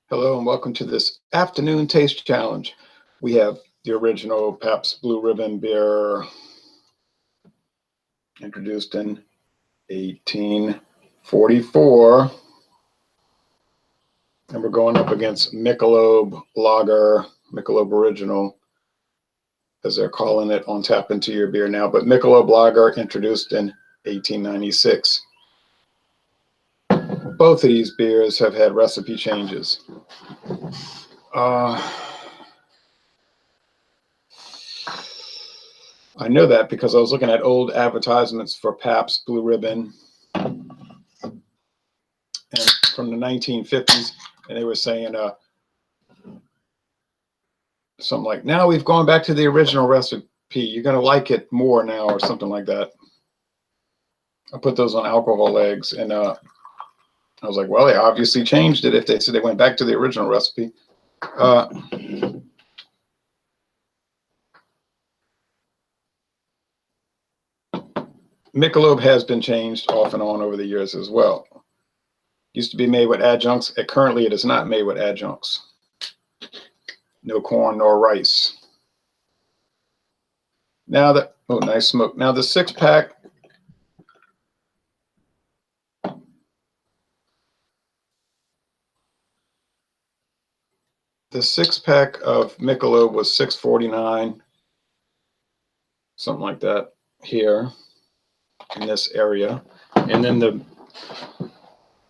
Hello and welcome to this afternoon taste challenge. We have the original Pabst Blue Ribbon beer introduced in 1844. And we're going up against Michelob Lager, Michelob Original, as they're calling it on Tap Into Your Beer now. But Michelob Lager introduced in 1896. Both of these beers have had recipe changes. I know that because I was looking at old advertisements for Pabst Blue Ribbon and from the 1950s, and they were saying something like, now we've gone back to the original recipe. You're going to like it more now, or something like that. I put those on alcohol eggs, and I was like, well, they obviously changed it if they said they went back to the original recipe. Michelob has been changed off and on over the years as well. Used to be made with adjuncts. Currently, it is not made with adjuncts. No corn nor rice. Now that, oh, nice smoke. Now the six-pack. The six-pack of Michelob was $6.49, something like that here in this area. And then the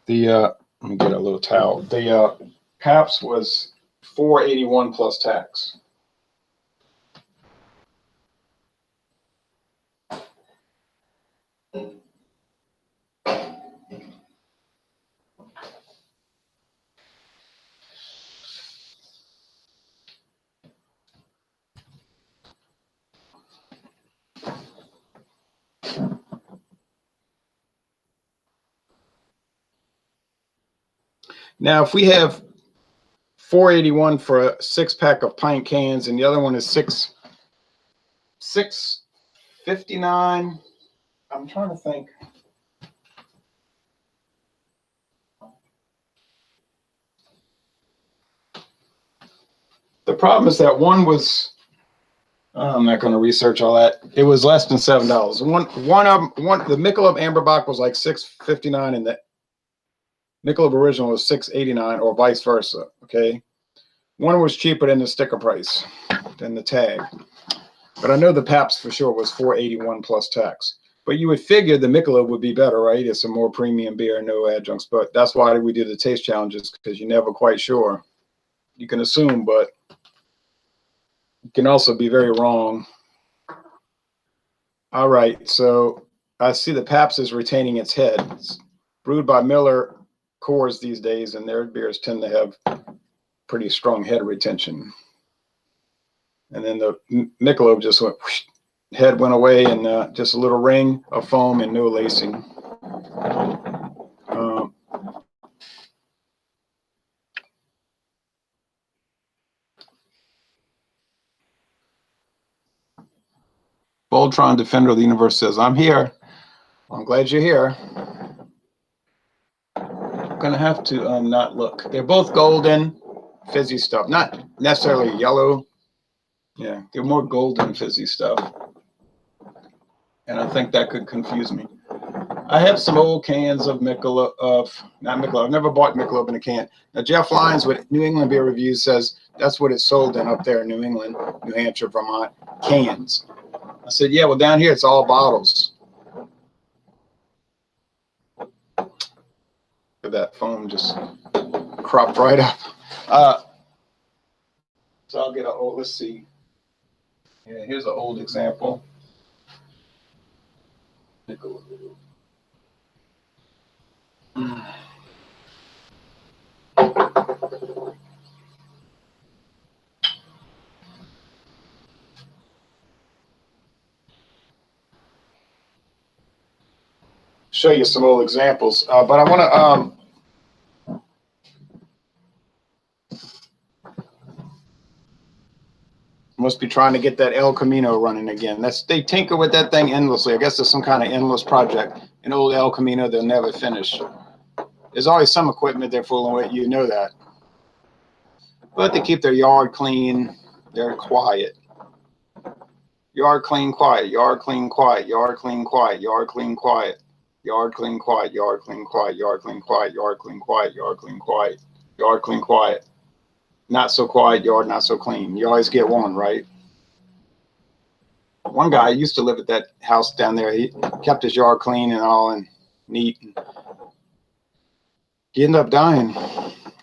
let me get a little towel. The Pabst was $4.81 plus tax. Now, if we have $4.81 for a six-pack of pint cans, and the other one is $6.59. I'm trying to think. The problem is that one was, I'm not going to research all that. It was less than $7. The Michelob Amberbach was like $6.59, and the Michelob Original was $6.89, or vice versa. Okay, one was cheaper than the sticker price, than the tag. But I know the Pabst for sure was $4.81 plus tax. But you would figure the Michelob would be better, right? It's a more premium beer, no adjuncts. But that's why we do the taste challenges, because you're never quite sure. You can assume, but you can also be very wrong. All right, so I see the Pabst is retaining its head. It's brewed by Miller Coors these days, and their beers tend to have pretty strong head retention. And then the Michelob just went, whoosh, head went away, and just a little ring of foam and no lacing. Voltron Defender of the Universe says, I'm here. I'm glad you're here. I'm going to have to not look. They're both golden, fizzy stuff. Not necessarily yellow. Yeah, they're more golden, fizzy stuff. And I think that could confuse me. I have some old cans of Michelob, not Michelob. I've never bought Michelob in a can. Now, Jeff Lyons with New England Beer Reviews says that's what it's sold in up there in New England, New Hampshire, Vermont, cans. I said, yeah, well, down here, it's all bottles. That foam just cropped right up. So I'll get a old, let's see. Yeah, here's an old example. Show you some old examples, but I want to must be trying to get that El Camino running again. They tinker with that thing endlessly. I guess there's some kind of endless project. An old El Camino they'll never finish. There's always some equipment they're fooling with. You know that. But they keep their yard clean. They're quiet. Yard clean, quiet. Yard clean, quiet. Yard clean, quiet. Yard clean, quiet. Yard clean, quiet. Yard clean, quiet. Yard clean, quiet. Yard clean, quiet. Yard clean, quiet. Yard clean, quiet. Not so quiet. Yard not so clean. You always get one, right? One guy used to live at that house down there. He kept his yard clean and all and neat. He ended up dying.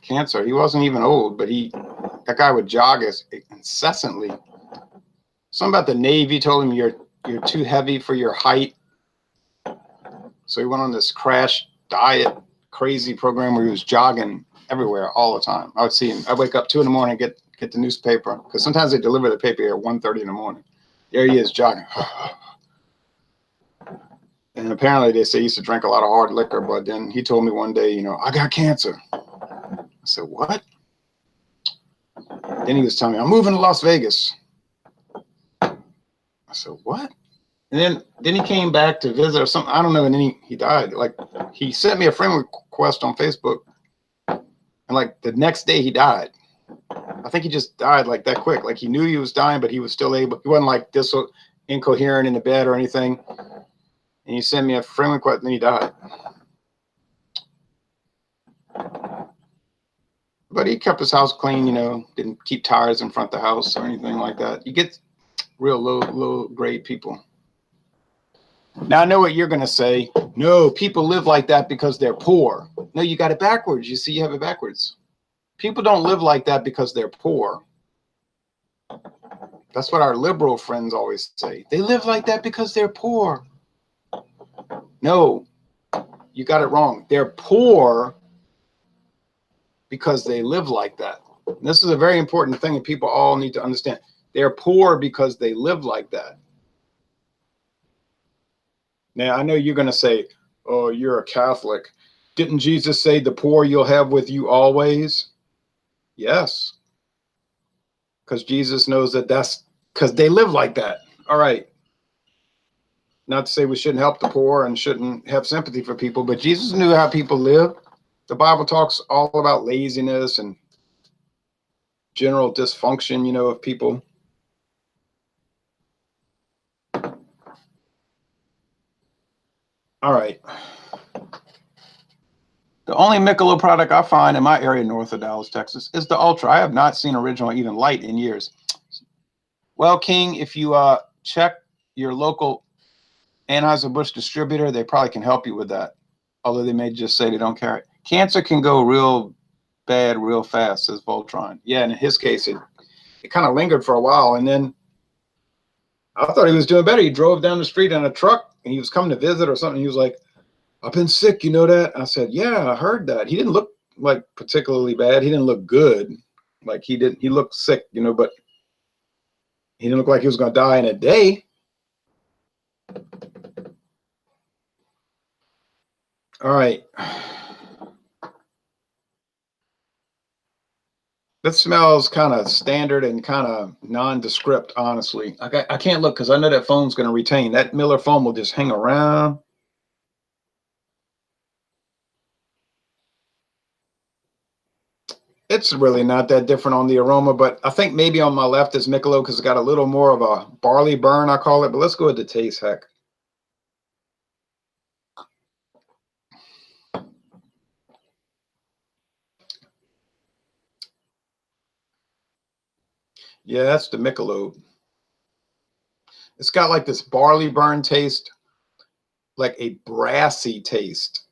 Cancer. He wasn't even old, but that guy would jog incessantly. Something about the Navy told him you're too heavy for your height. So he went on this crash diet crazy program where he was jogging everywhere all the time. I would see him. I'd wake up 2 in the morning, get the newspaper, because sometimes they deliver the paper at 1:30 in the morning. There he is jogging. And apparently they say he used to drink a lot of hard liquor, but then he told me one day, I got cancer. I said, what? Then he was telling me, I'm moving to Las Vegas. I said, what? And then he came back to visit or something. I don't know. And then he died. Like, he sent me a friend request on Facebook. And like the next day he died. I think he just died like that quick. Like he knew he was dying, but he was still able. He wasn't like this incoherent in the bed or anything. And he sent me a friend request and then he died. But he kept his house clean, didn't keep tires in front of the house or anything like that. You get real low grade people. Now I know what you're going to say. No, people live like that because they're poor. No, you got it backwards. You see, you have it backwards. People don't live like that because they're poor. That's what our liberal friends always say. They live like that because they're poor. No, you got it wrong. They're poor because they live like that. And this is a very important thing that people all need to understand. They're poor because they live like that. Now, I know you're going to say, oh, you're a Catholic. Didn't Jesus say the poor you'll have with you always? Yes. Because Jesus knows that's because they live like that. All right. Not to say we shouldn't help the poor and shouldn't have sympathy for people, but Jesus knew how people live. The Bible talks all about laziness and general dysfunction, of people. All right. The only Michelob product I find in my area north of Dallas, Texas, is the Ultra. I have not seen Original or even Light in years. Well, King, if you check your local Anheuser-Busch distributor, they probably can help you with that. Although they may just say they don't carry it. Cancer can go real bad real fast, says Voltron. Yeah, and in his case, it kind of lingered for a while. And then I thought he was doing better. He drove down the street in a truck and he was coming to visit or something. He was like, I've been sick, you know that? I said, yeah, I heard that. He didn't look like particularly bad. He didn't look good. Like he looked sick, but he didn't look like he was going to die in a day. All right. That smells kind of standard and kind of nondescript, honestly. I can't look because I know that foam's going to retain. That Miller foam will just hang around. It's really not that different on the aroma, but I think maybe on my left is Michelob because it's got a little more of a barley burn, I call it. But let's go with the taste, heck. Yeah, that's the Michelob. It's got like this barley burn taste, like a brassy taste.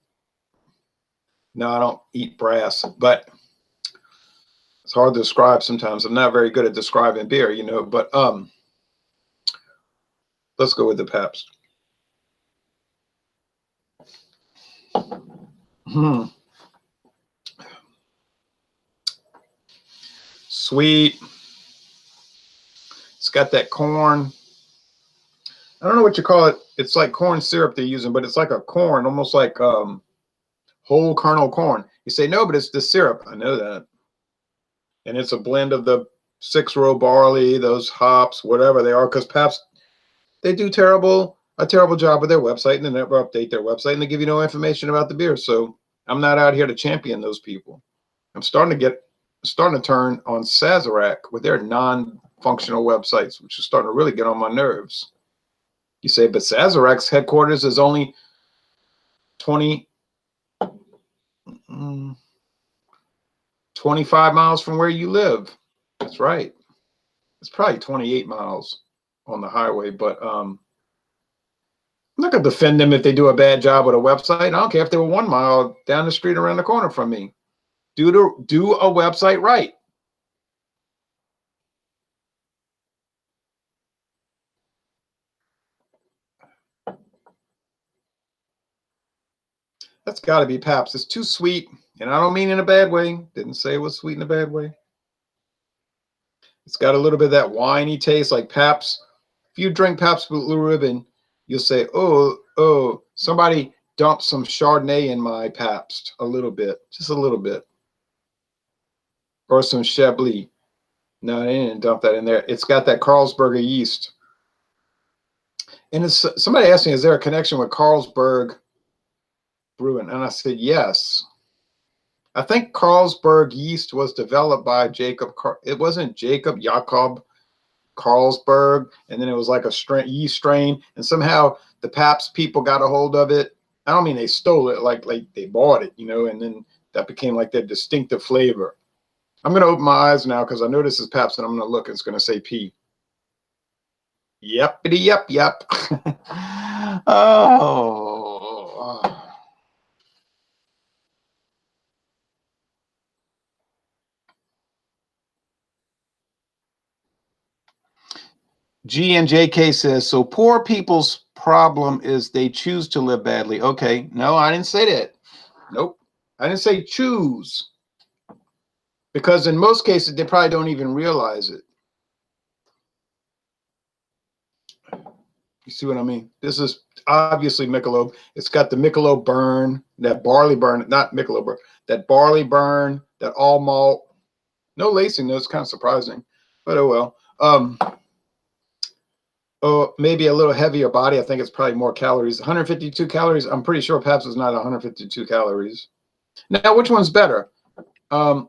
No, I don't eat brass, but it's hard to describe sometimes. I'm not very good at describing beer, but let's go with the Pabst. Sweet. It's got that corn. I don't know what you call it. It's like corn syrup they're using, but it's like a corn, almost like whole kernel corn. You say, no, but it's the syrup. I know that. And it's a blend of the 6-row barley, those hops, whatever they are, because Pabst, they do a terrible job with their website, and they never update their website, and they give you no information about the beer. So I'm not out here to champion those people. I'm starting to get starting to turn on Sazerac with their non-functional websites, which is starting to really get on my nerves. You say, but Sazerac's headquarters is only 25 miles from where you live. That's right. It's probably 28 miles on the highway, but I'm not going to defend them if they do a bad job with a website. I don't care if they were 1 mile down the street around the corner from me. Do a website right. That's got to be Pabst. It's too sweet, and I don't mean in a bad way. Didn't say it was sweet in a bad way. It's got a little bit of that winey taste like Pabst. If you drink Pabst Blue Ribbon, you'll say, oh, somebody dumped some Chardonnay in my Pabst. A little bit, just a little bit. Or some Chablis. No, they didn't dump that in there. It's got that Carlsberg yeast. And somebody asked me, is there a connection with Carlsberg Brewing? And I said, yes. I think Carlsberg yeast was developed by it wasn't Jacob Carlsberg, and then it was like a yeast strain, and somehow the Pabst people got a hold of it. I don't mean they stole it, like they bought it, and then that became like their distinctive flavor. I'm going to open my eyes now because I know this is Pabst, and I'm going to look, and it's going to say P. Yep. Oh. G and JK says, so poor people's problem is they choose to live badly. Okay. No, I didn't say that. Nope. I didn't say choose. Because in most cases, they probably don't even realize it. You see what I mean? This is obviously Michelob. It's got the Michelob burn, that barley burn, not Michelob burn, that barley burn, that all malt. No lacing, though. It's kind of surprising. But oh well. Oh, maybe a little heavier body. I think it's probably more calories. 152 calories. I'm pretty sure Pabst is not 152 calories. Now, which one's better? Do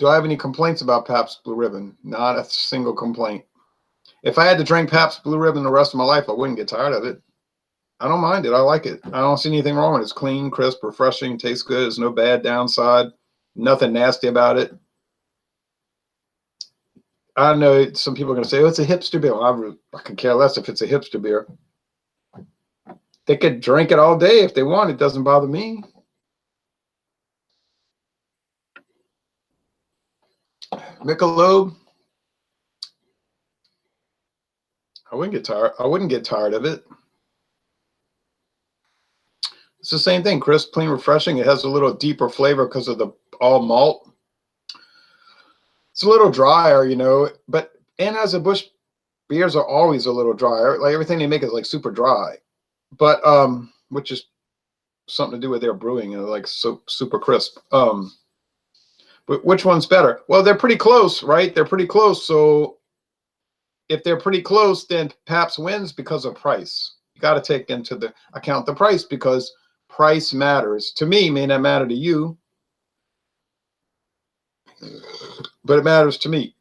I have any complaints about Pabst Blue Ribbon? Not a single complaint. If I had to drink Pabst Blue Ribbon the rest of my life, I wouldn't get tired of it. I don't mind it. I like it. I don't see anything wrong with it. It's clean, crisp, refreshing, tastes good. There's no bad downside. Nothing nasty about it. I know some people are going to say, oh, it's a hipster beer. Well, I could care less if it's a hipster beer. They could drink it all day if they want. It doesn't bother me. Michelob. I wouldn't get tired. I wouldn't get tired of it. It's the same thing. Crisp, clean, refreshing. It has a little deeper flavor because of the all malt. It's a little drier, but Anheuser-Busch beers are always a little drier. Like everything they make is like super dry, but which is something to do with their brewing, like so super crisp. But which one's better? Well, they're pretty close, right? They're pretty close. So if they're pretty close, then Pabst wins because of price. You got to take into the account the price because price matters. To me, may not matter to you, but it matters to me.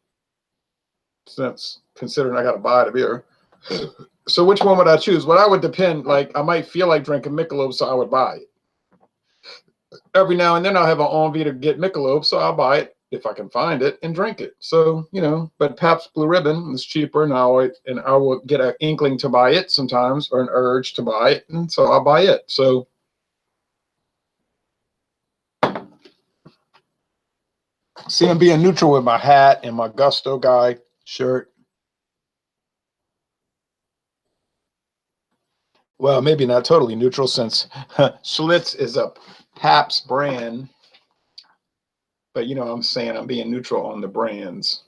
Since considering I got to buy the beer. So which one would I choose? Well, I would depend. Like I might feel like drinking Michelob, so I would buy it. Every now and then I'll have an envie to get Michelob, so I'll buy it if I can find it and drink it. So, but Pabst Blue Ribbon is cheaper, and I will get an inkling to buy it sometimes, or an urge to buy it, and so I'll buy it. So see, I'm being neutral with my hat and my Gusto guy shirt. Well, maybe not totally neutral since Schlitz is a Pabst brand. But, I'm saying I'm being neutral on the brands.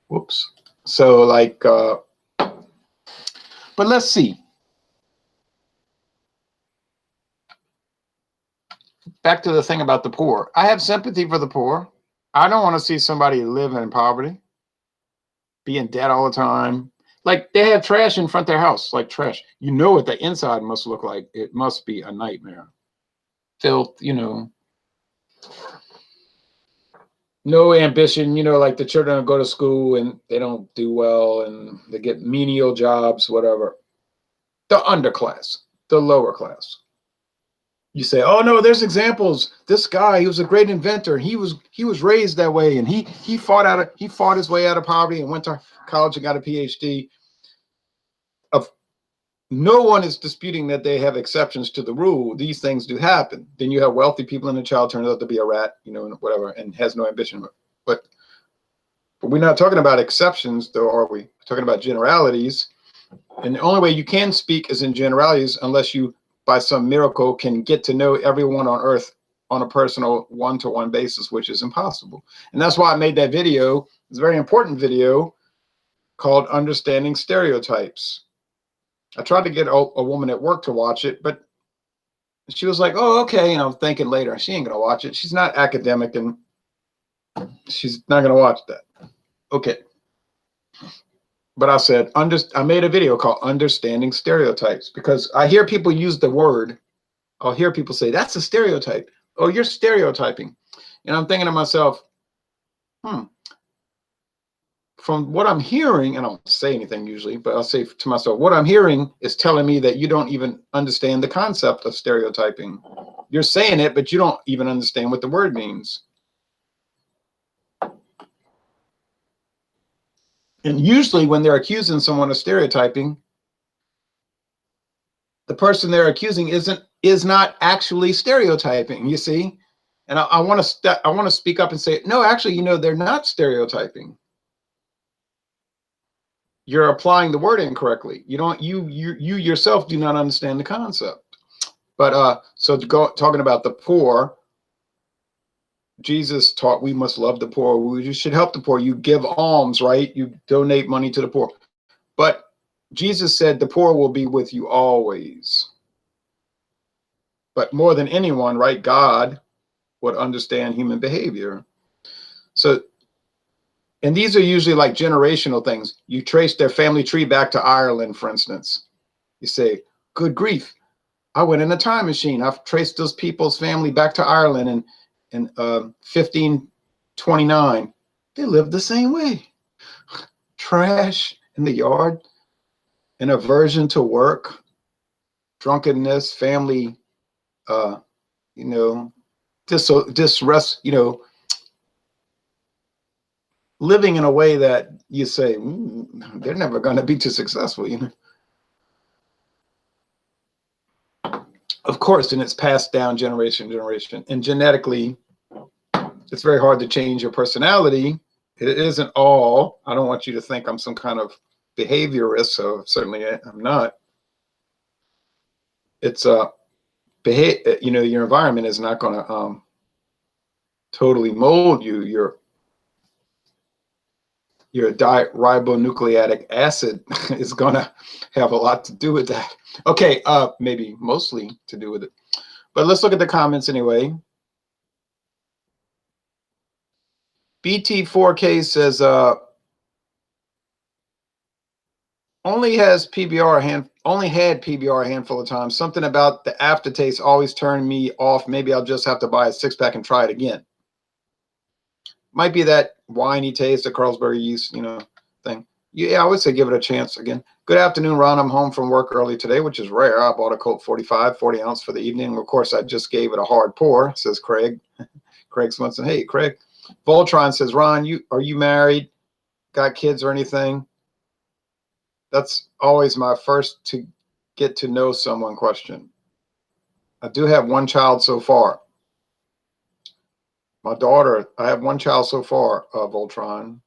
Whoops. So, like, but let's see. Back to the thing about the poor. I have sympathy for the poor. I don't want to see somebody live in poverty, be in debt all the time. Like they have trash in front of their house, like trash. You know what the inside must look like. It must be a nightmare. Filth, you know. No ambition, you know, like the children go to school and they don't do well and they get menial jobs, whatever. The underclass, the lower class. You say, oh no, there's examples. This guy, he was a great inventor. He was raised that way, and he fought his way out of poverty and went to college and got a PhD. Of no one is disputing that they have exceptions to the rule. These things do happen. Then you have wealthy people and the child turns out to be a rat, you know, whatever, and has no ambition. But we're not talking about exceptions, though, are we? We're talking about generalities. And the only way you can speak is in generalities, unless you, by some miracle, can get to know everyone on earth on a personal one-to-one basis, which is impossible. And that's why I made that video. It's a very important video called Understanding Stereotypes. I tried to get a woman at work to watch it, but she was like, oh, okay. And I'm thinking later, she ain't going to watch it. She's not academic and she's not going to watch that. Okay. But I said, I made a video called Understanding Stereotypes, because I hear people use the word. I'll hear people say, that's a stereotype. Oh, you're stereotyping. And I'm thinking to myself, from what I'm hearing, and I don't say anything usually, but I'll say to myself, what I'm hearing is telling me that you don't even understand the concept of stereotyping. You're saying it, but you don't even understand what the word means. And usually when they're accusing someone of stereotyping, the person they're accusing is not actually stereotyping, you see? And I want to speak up and say, no, actually, you know, they're not stereotyping. You're applying the word incorrectly. You yourself do not understand the concept. But talking about the poor, Jesus taught we must love the poor. We should help the poor. You give alms, right? You donate money to the poor. But Jesus said the poor will be with you always. But more than anyone, right, God would understand human behavior. So, and these are usually like generational things. You trace their family tree back to Ireland, for instance. You say, good grief, I went in a time machine. I've traced those people's family back to Ireland in 1529. They lived the same way. Trash in the yard, an aversion to work, drunkenness, family, you know, disrest, you know, living in a way that you say, they're never going to be too successful, you know. Of course, and it's passed down generation to generation. And genetically, it's very hard to change your personality. It isn't all. I don't want you to think I'm some kind of behaviorist, so certainly I'm not. It's you know, your environment is not going to totally mold you. Your ribonucleic acid is going to have a lot to do with that. Okay, maybe mostly to do with it. But let's look at the comments anyway. BT4K says, only had PBR a handful of times. Something about the aftertaste always turned me off. Maybe I'll just have to buy a 6-pack and try it again. Might be that winey taste, the Carlsberg yeast, you know, thing. Yeah, I would say give it a chance again. Good afternoon, Ron. I'm home from work early today, which is rare. I bought a Colt 45, 40 ounce for the evening. Of course, I just gave it a hard pour, says Craig. Craig Swenson. Hey, Craig. Voltron says, Ron, are you married? Got kids or anything? That's always my first to get to know someone question. I do have one child so far. My daughter, I have one child so far, Voltron.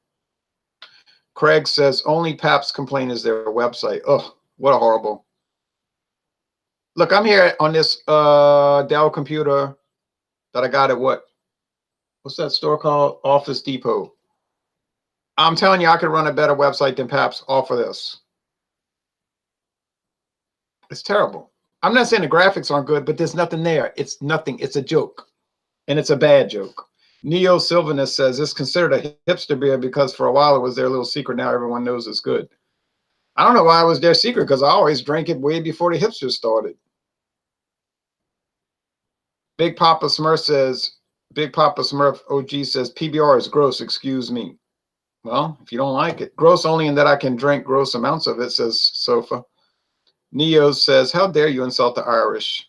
Craig says, only Pabst complain is their website. Oh, what a horrible. Look, I'm here on this Dell computer that I got at what's that store called? Office Depot. I'm telling you, I could run a better website than Pabst off of this. It's terrible. I'm not saying the graphics aren't good, but there's nothing there. It's nothing. It's a joke. And it's a bad joke. Neo Sylvanus says it's considered a hipster beer because for a while it was their little secret. Now everyone knows it's good. I don't know why it was their secret, because I always drank it way before the hipsters started. Big Papa Smurf OG says, PBR is gross, excuse me. Well, if you don't like it. Gross only in that I can drink gross amounts of it, says Sofa. Neo says, how dare you insult the Irish?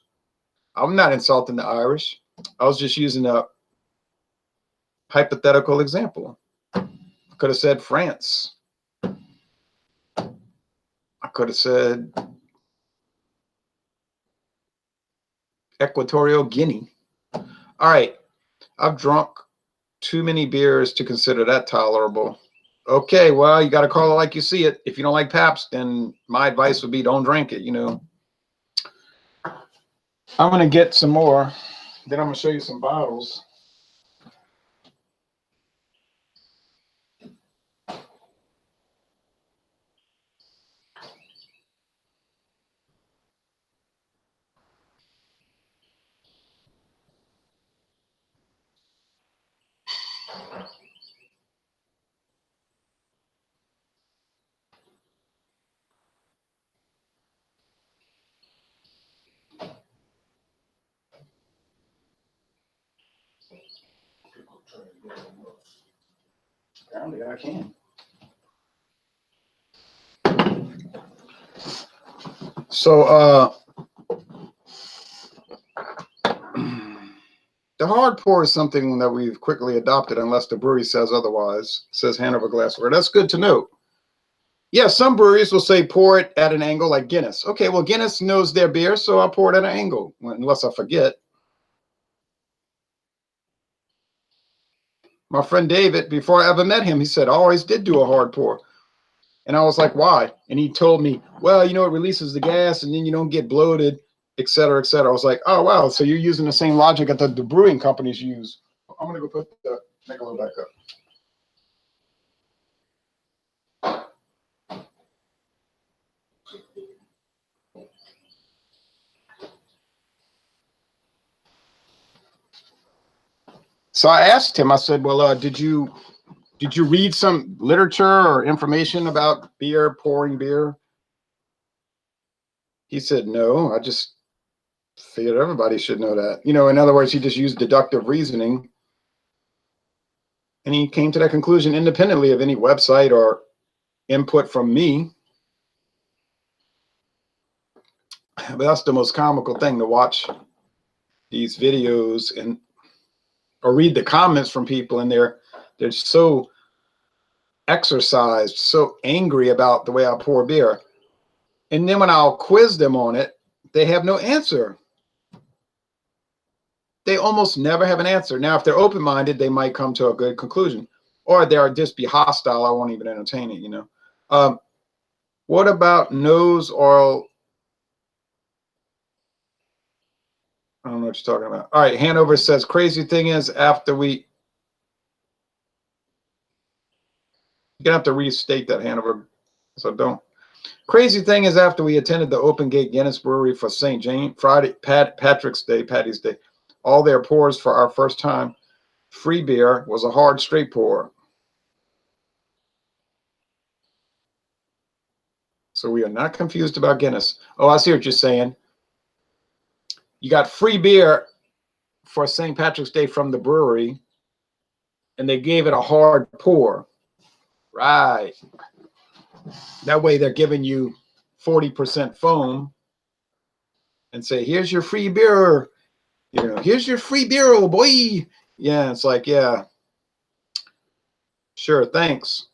I'm not insulting the Irish. I was just using a hypothetical example. I could have said France. I could have said Equatorial Guinea. All right. I've drunk too many beers to consider that tolerable. Okay, well, you got to call it like you see it. If you don't like Pabst, then my advice would be don't drink it, you know. I'm going to get some more. Then I'm going to show you some bottles. Apparently I can. So the hard pour is something that we've quickly adopted unless the brewery says otherwise, says Hanover Glassware. That's good to know. Yeah, some breweries will say pour it at an angle like Guinness. Okay, well, Guinness knows their beer, so I'll pour it at an angle, unless I forget. My friend David, before I ever met him, he said, I always did do a hard pour. And I was like, why? And he told me, well, you know, it releases the gas and then you don't get bloated, et cetera, et cetera. I was like, oh, wow. So you're using the same logic that the brewing companies use. I'm going to go put the Michelob back up. So I asked him, I said, well, did you read some literature or information about beer, pouring beer? He said, no, I just figured everybody should know that. You know, in other words, he just used deductive reasoning. And he came to that conclusion independently of any website or input from me. But that's the most comical thing, to watch these videos and or read the comments from people, and they're so exercised, so angry about the way I pour beer. And then when I'll quiz them on it, they have no answer. They almost never have an answer. Now, if they're open-minded, they might come to a good conclusion. Or they'll just be hostile. I won't even entertain it, you know. What about nose oil? I don't know what you're talking about. All right, Hanover says, crazy thing is after we... You're going to have to restate that, Hanover, so don't. Crazy thing is after we attended the Open Gate Guinness Brewery for St. James, Friday, Patrick's Day, Patty's Day, all their pours for our first time free beer was a hard straight pour. So we are not confused about Guinness. Oh, I see what you're saying. You got free beer for St. Patrick's Day from the brewery, and they gave it a hard pour. Right. That way they're giving you 40% foam and say, here's your free beer. You know, here's your free beer, oh boy. Yeah, it's like, yeah. Sure, thanks.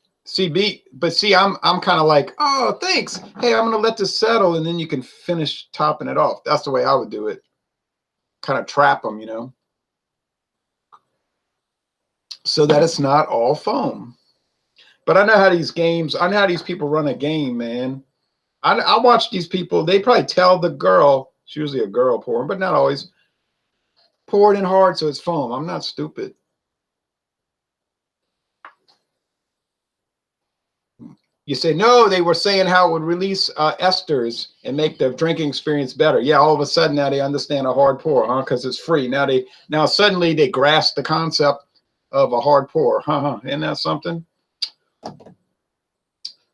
But see, I'm kind of like, oh, thanks. Hey, I'm gonna let this settle, and then you can finish topping it off. That's the way I would do it. Kind of trap them, you know, so that it's not all foam. But I know how these people run a game, man. I watch these people. They probably tell the girl, it's usually a girl pouring, but not always, pour it in hard so it's foam. I'm not stupid. You say, no, they were saying how it would release esters and make the drinking experience better. Yeah, all of a sudden now they understand a hard pour, huh? Because it's free. Now suddenly they grasp the concept of a hard pour. Isn't that something?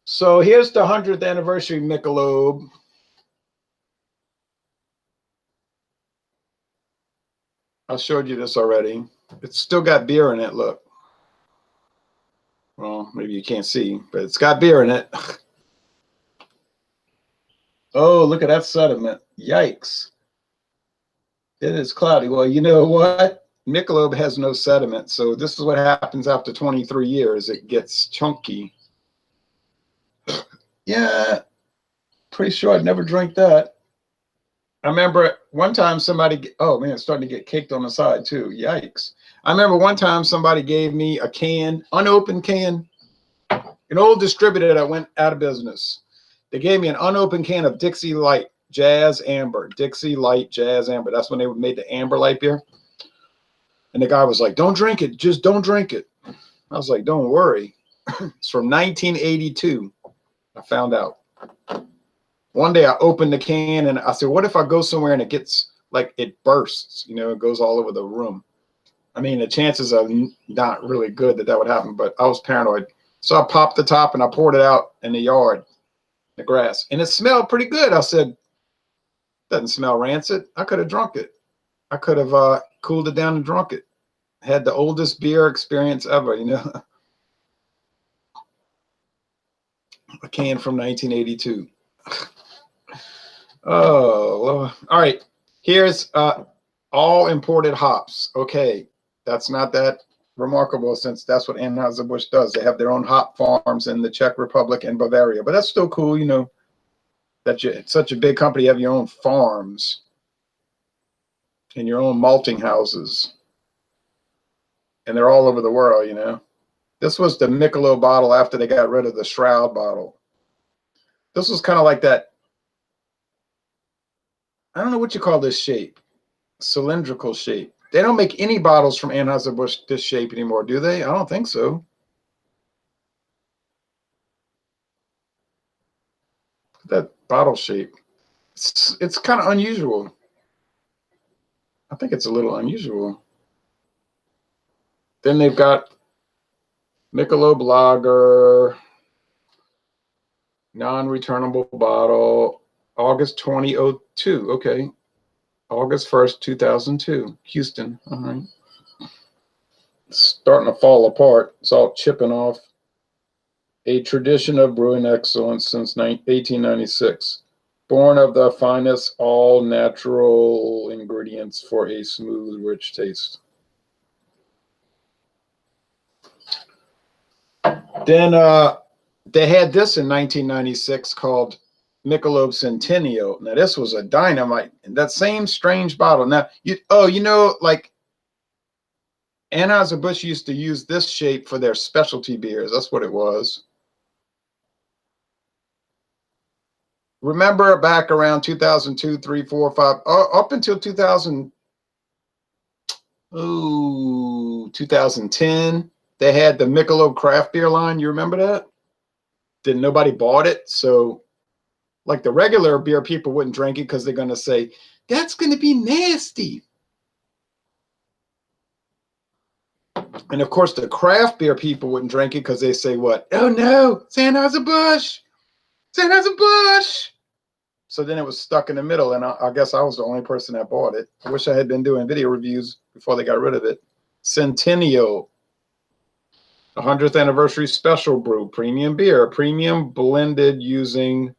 So here's the 100th anniversary Michelob. I showed you this already. It's still got beer in it, look. Well, maybe you can't see, but it's got beer in it. Oh, look at that sediment. Yikes. It is cloudy. Well, you know what? Michelob has no sediment, so this is what happens after 23 years. It gets chunky. Yeah, pretty sure I'd never drink that. I remember one time somebody, oh man, it's starting to get caked on the side too. Yikes. I remember one time somebody gave me a can, unopened can, an old distributor that went out of business. They gave me an unopened can of Dixie Light Jazz Amber. Dixie Light Jazz Amber. That's when they made the Amber Light beer. And the guy was like, don't drink it. Just don't drink it. I was like, don't worry. It's from 1982. I found out. One day I opened the can and I said, what if I go somewhere and it gets like it bursts, you know, it goes all over the room. I mean, the chances are not really good that would happen, but I was paranoid. So I popped the top and I poured it out in the yard, the grass, and it smelled pretty good. I said, doesn't smell rancid. I could have drunk it. I could have cooled it down and drunk it. Had the oldest beer experience ever, you know. A can from 1982. Oh, well, all right. Here's all imported hops. Okay, that's not that remarkable since that's what Anheuser-Busch does. They have their own hop farms in the Czech Republic and Bavaria, but that's still cool, you know, that you're such a big company, you have your own farms and your own malting houses, and they're all over the world, you know. This was the Michelob bottle after they got rid of the Shroud bottle. This was kind of like that. I don't know what you call this shape. Cylindrical shape. They don't make any bottles from Anheuser-Busch this shape anymore, do they? I don't think so. That bottle shape. It's kind of unusual. I think it's a little unusual. Then they've got Michelob Lager, non-returnable bottle, August 2002. Okay. August 1st, 2002. Houston. All right. It's starting to fall apart. It's all chipping off. A tradition of brewing excellence since 1896. Born of the finest all-natural ingredients for a smooth, rich taste. Then they had this in 1996 called Michelob Centennial. Now this was a dynamite, and that same strange bottle. Now you know, like Anheuser-Busch used to use this shape for their specialty beers. That's what it was. Remember back around 2002, 3, 4, 5, up until 2010, they had the Michelob craft beer line. You remember that? Then nobody bought it, so like the regular beer people wouldn't drink it because they're going to say, that's going to be nasty. And of course, the craft beer people wouldn't drink it because they say what? Oh no, it's Anheuser-Busch. It's Anheuser-Busch. So then it was stuck in the middle, and I guess I was the only person that bought it. I wish I had been doing video reviews before they got rid of it. Centennial, 100th anniversary special brew, premium beer, premium blended using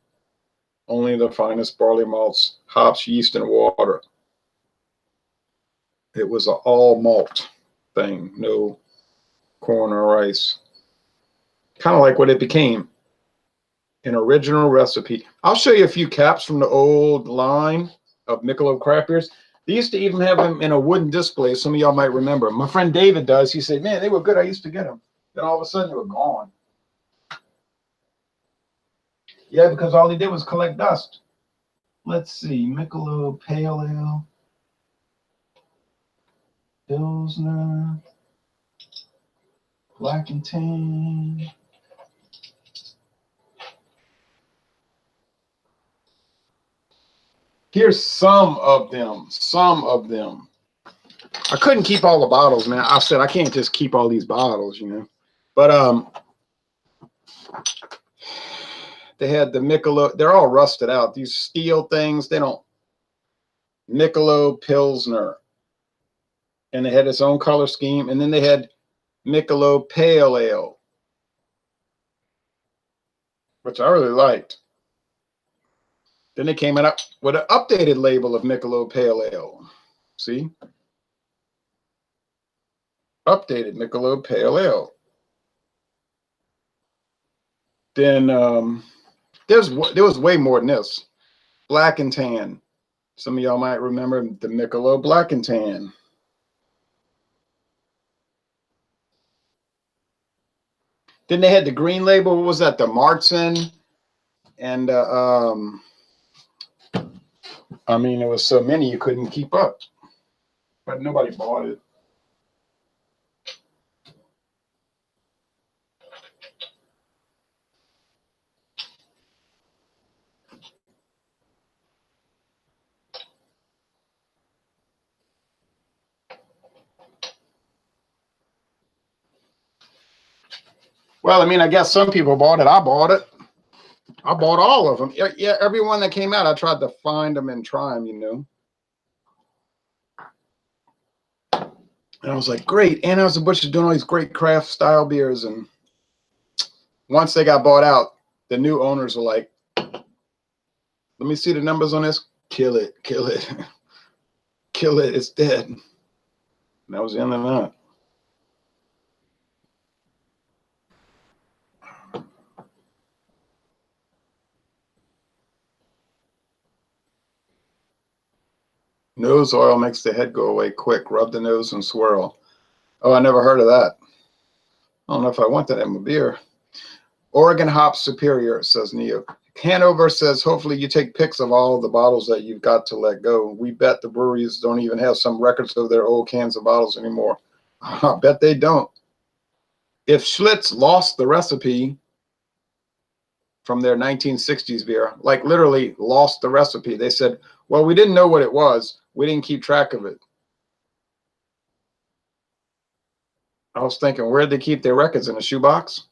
only the finest barley malts, hops, yeast, and water. It was an all malt thing, no corn or rice. Kind of like what it became. An original recipe. I'll show you a few caps from the old line of Michelob craft beers. They used to even have them in a wooden display. Some of y'all might remember. My friend David does. He said, man, they were good. I used to get them. Then all of a sudden they were gone. Yeah, because all he did was collect dust. Let's see. Michelob Pale Ale. Pilsner. Black and Tan. Here's some of them. Some of them. I couldn't keep all the bottles, man. I said I can't just keep all these bottles, you know. But They had the Michelob. They're all rusted out. These steel things. They don't. Michelob Pilsner, and it had its own color scheme. And then they had Michelob Pale Ale, which I really liked. Then they came out with an updated label of Michelob Pale Ale. See? Updated Michelob Pale Ale. Then there was way more than this. Black and Tan. Some of y'all might remember the Michelob Black and Tan. Then they had the green label. What was that? The Martzen. And I mean, there was so many you couldn't keep up. But nobody bought it. Well, I mean, I guess some people bought it. I bought it. I bought all of them. Yeah, every one that came out, I tried to find them and try them, you know. And I was like, great. Anheuser-Busch is doing all these great craft style beers. And once they got bought out, the new owners were like, let me see the numbers on this. Kill it. Kill it. Kill it. It's dead. And that was the end of that. Nose oil makes the head go away quick. Rub the nose and swirl. Oh, I never heard of that. I don't know if I want that in my beer. Oregon Hop Superior, says Neo. Hanover says, hopefully you take pics of all the bottles that you've got to let go. We bet the breweries don't even have some records of their old cans of bottles anymore. I bet they don't. If Schlitz lost the recipe from their 1960s beer, like literally lost the recipe, they said, well, we didn't know what it was. We didn't keep track of it. I was thinking, where'd they keep their records? In a shoebox?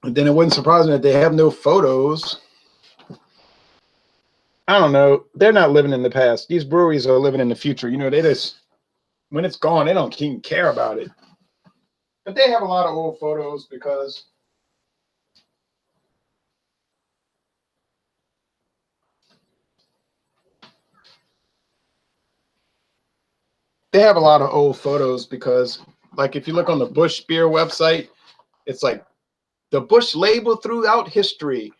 And then it wouldn't surprise me that they have no photos. I don't know. They're not living in the past. These breweries are living in the future. You know, they just, when it's gone, they don't even care about it. But they have a lot of old photos because like if you look on the Busch Beer website, it's like the Busch label throughout history.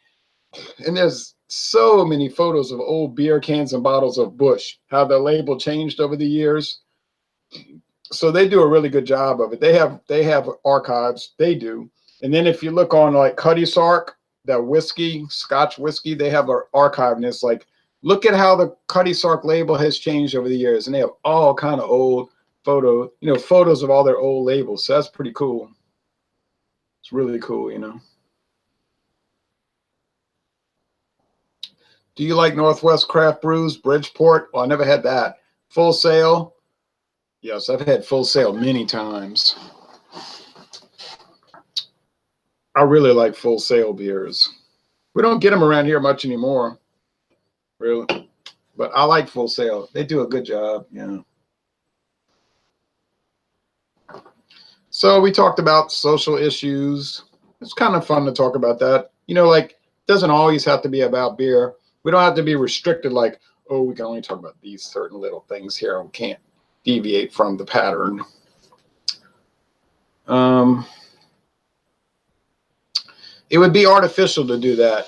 And there's so many photos of old beer cans and bottles of Busch, how the label changed over the years. So they do a really good job of it. They have archives. They do. And then if you look on like Cuddy Sark, that whiskey, Scotch whiskey, they have an archive, and it's like, look at how the Cuddy Sark label has changed over the years. And they have all kind of old photos of all their old labels. So that's pretty cool. It's really cool, you know. Do you like Northwest Craft Brews, Bridgeport? Well, I never had that. Full Sail. Yes, I've had Full Sail many times. I really like Full Sail beers. We don't get them around here much anymore, really. But I like Full Sail. They do a good job, yeah. So we talked about social issues. It's kind of fun to talk about that. You know, like, it doesn't always have to be about beer. We don't have to be restricted like, oh, we can only talk about these certain little things here. We can't deviate from the pattern. It would be artificial to do that.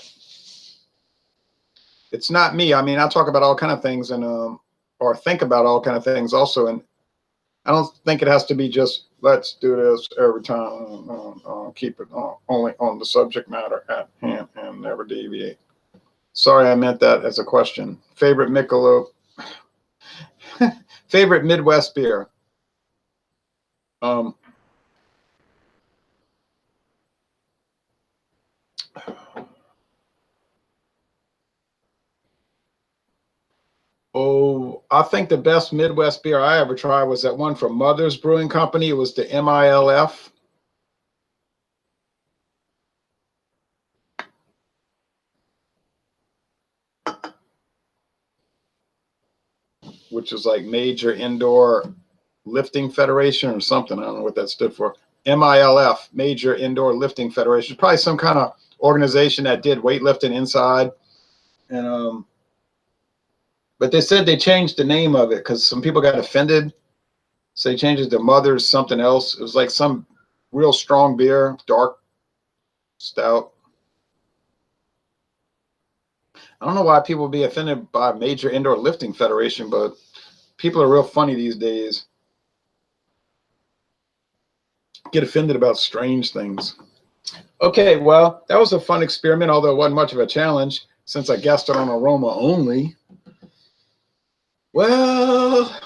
It's not me. I mean, I talk about all kind of things and or think about all kind of things also. And I don't think it has to be just, let's do this every time. Keep it only on the subject matter at hand and never deviate. Sorry, I meant that as a question. Favorite Michelob? Favorite Midwest beer? Oh, I think the best Midwest beer I ever tried was that one from Mother's Brewing Company. It was the MILF. which is like Major Indoor Lifting Federation or something. I don't know what that stood for. MILF, Major Indoor Lifting Federation. Probably some kind of organization that did weightlifting inside. And but they said they changed the name of it because some people got offended. So they changed it to Mother's something else. It was like some real strong beer, dark stout. I don't know why people would be offended by Major Indoor Lifting Federation, but people are real funny these days. Get offended about strange things. Okay, well, that was a fun experiment, although it wasn't much of a challenge since I guessed it on aroma only. Well,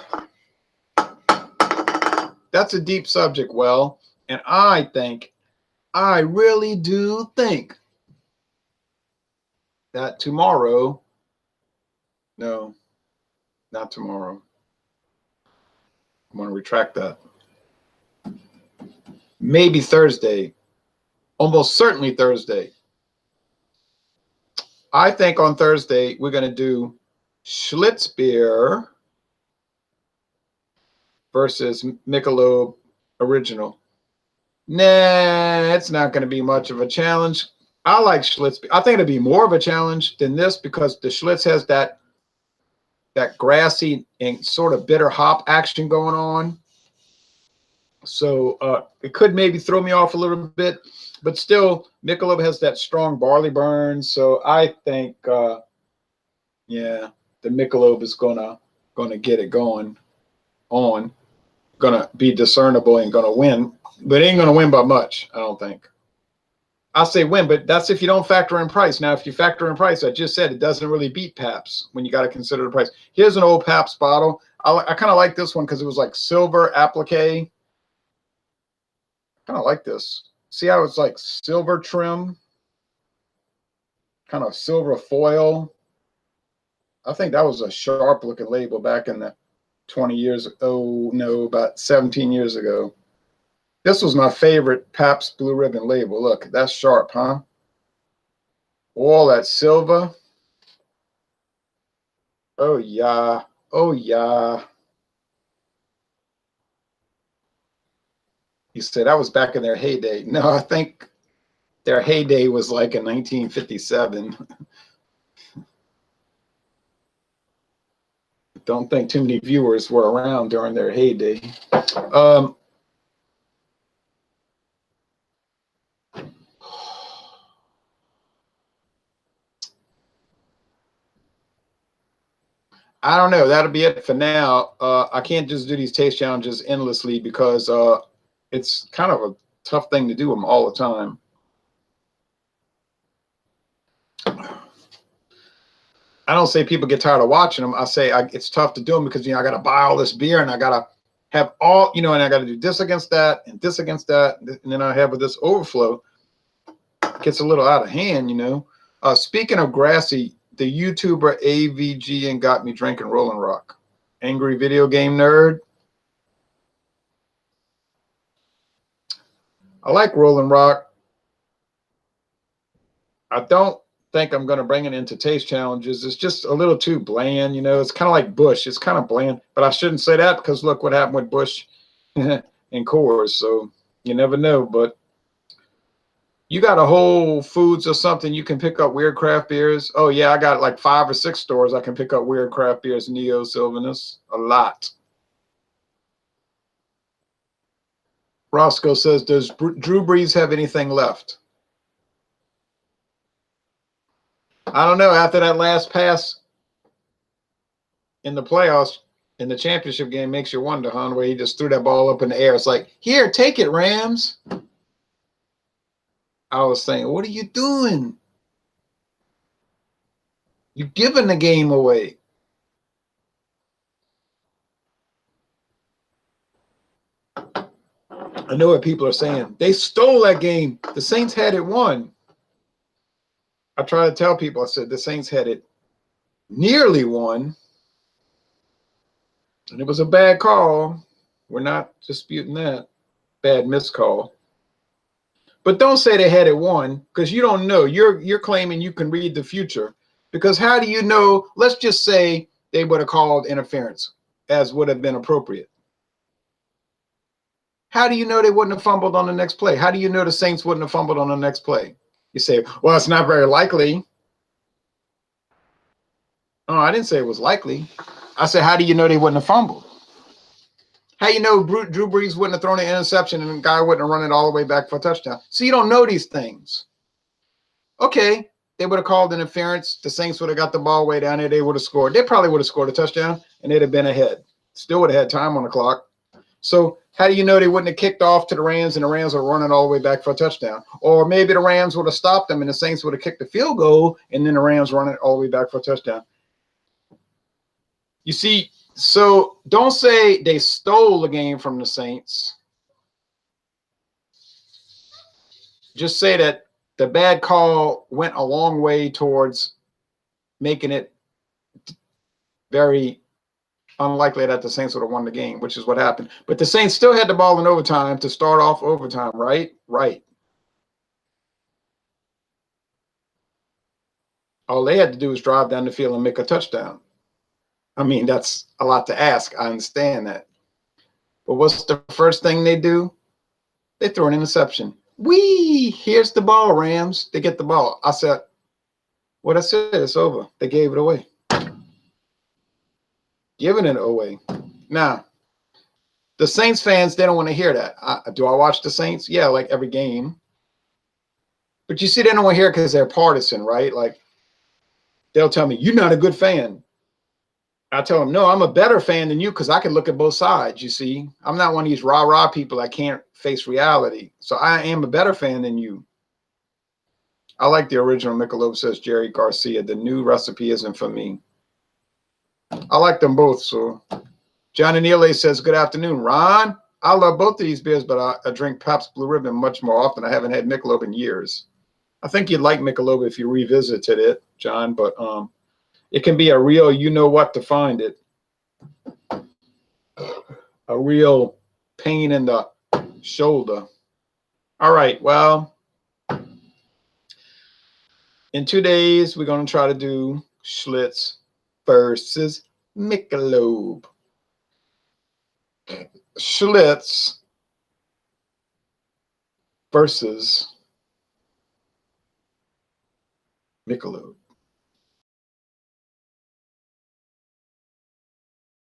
that's a deep subject, Well, and I really do think that tomorrow, no, not tomorrow. I'm going to retract that. Maybe Thursday, almost certainly Thursday. I think on Thursday we're going to do Schlitz beer versus Michelob Original. Nah, it's not going to be much of a challenge. I like Schlitz. I think it'll be more of a challenge than this because the Schlitz has that grassy and sort of bitter hop action going on. So it could maybe throw me off a little bit, but still Michelob has that strong barley burn. So I think, yeah, the Michelob is gonna get it going on, gonna be discernible and gonna win, but it ain't gonna win by much, I don't think. I'll say win, but that's if you don't factor in price. Now, if you factor in price, I just said it doesn't really beat Pabst when you got to consider the price. Here's an old Pabst bottle. I kind of like this one because it was like silver applique. Kind of like this. See how it's like silver trim, kind of silver foil. I think that was a sharp looking label back in the 20 years. Oh no, about 17 years ago. This was my favorite Pabst Blue Ribbon label. Look, that's sharp, huh? All that silver. Oh yeah. Oh yeah. You said that was back in their heyday. No, I think their heyday was like in 1957. Don't think too many viewers were around during their heyday. I don't know. That'll be it for now. I can't just do these taste challenges endlessly because it's kind of a tough thing to do them all the time. I don't say people get tired of watching them. I say it's tough to do them because, I got to buy all this beer and I got to have all, and I got to do this against that and this against that. And then I have with this overflow. It gets a little out of hand, Speaking of grassy, the YouTuber AVG and got me drinking Rolling Rock. Angry video game nerd. I like Rolling Rock. I don't think I'm going to bring it into taste challenges. It's just a little too bland, It's kind of like Busch. It's kind of bland, but I shouldn't say that because look what happened with Busch and Coors. So you never know, but you got a Whole Foods or something, you can pick up weird craft beers. Oh, yeah, I got like 5 or 6 stores I can pick up weird craft beers, Neo Sylvanus, a lot. Roscoe says, does Drew Brees have anything left? I don't know. After that last pass in the playoffs, in the championship game, makes you wonder, huh, where he just threw that ball up in the air. It's like, here, take it, Rams. I was saying, what are you doing? You're giving the game away. I know what people are saying. They stole that game. The Saints had it won. I try to tell people, I said, the Saints had it nearly won. And it was a bad call. We're not disputing that. Bad missed call. But don't say they had it won because you don't know. You're claiming you can read the future because how do you know? Let's just say they would have called interference. as would have been appropriate. How do you know they wouldn't have fumbled on the next play? How do you know the Saints wouldn't have fumbled on the next play? You say, well, it's not very likely. Oh, I didn't say it was likely. I said, how do you know they wouldn't have fumbled? How you know Drew Brees wouldn't have thrown an interception and the guy wouldn't have run it all the way back for a touchdown? So you don't know these things. Okay, they would have called interference. The Saints would have got the ball way down there. They would have scored. They probably would have scored a touchdown, and they'd have been ahead. Still would have had time on the clock. So how do you know they wouldn't have kicked off to the Rams and the Rams were running all the way back for a touchdown? Or maybe the Rams would have stopped them and the Saints would have kicked the field goal and then the Rams running all the way back for a touchdown. You see, so don't say they stole the game from the Saints. Just say that the bad call went a long way towards making it very unlikely that the Saints would have won the game, which is what happened. But the Saints still had the ball in overtime to start off overtime, right? Right. All they had to do was drive down the field and make a touchdown. I mean, that's a lot to ask. I understand that. But what's the first thing they do? They throw an interception. Here's the ball, Rams. They get the ball. I said, what I said, it's over. They gave it away. Giving it away. Now, the Saints fans, they don't want to hear that. Do I watch the Saints? Yeah, like every game. But you see, they don't want to hear it because they're partisan, right? Like, they'll tell me, you're not a good fan. I tell them, no, I'm a better fan than you because I can look at both sides, you see. I'm not one of these rah-rah people that can't face reality. So I am a better fan than you. I like the original Michelob, says Jerry Garcia. The new recipe isn't for me. I like them both. So Johnny Neely says, good afternoon, Ron. I love both of these beers, but I drink Pabst Blue Ribbon much more often. I haven't had Michelob in years. I think you'd like Michelob if you revisited it, John, but it can be a real, you know what to find it. A real pain in the shoulder. All right, well, in 2 days, we're going to try to do Schlitz versus Michelob. Schlitz versus Michelob.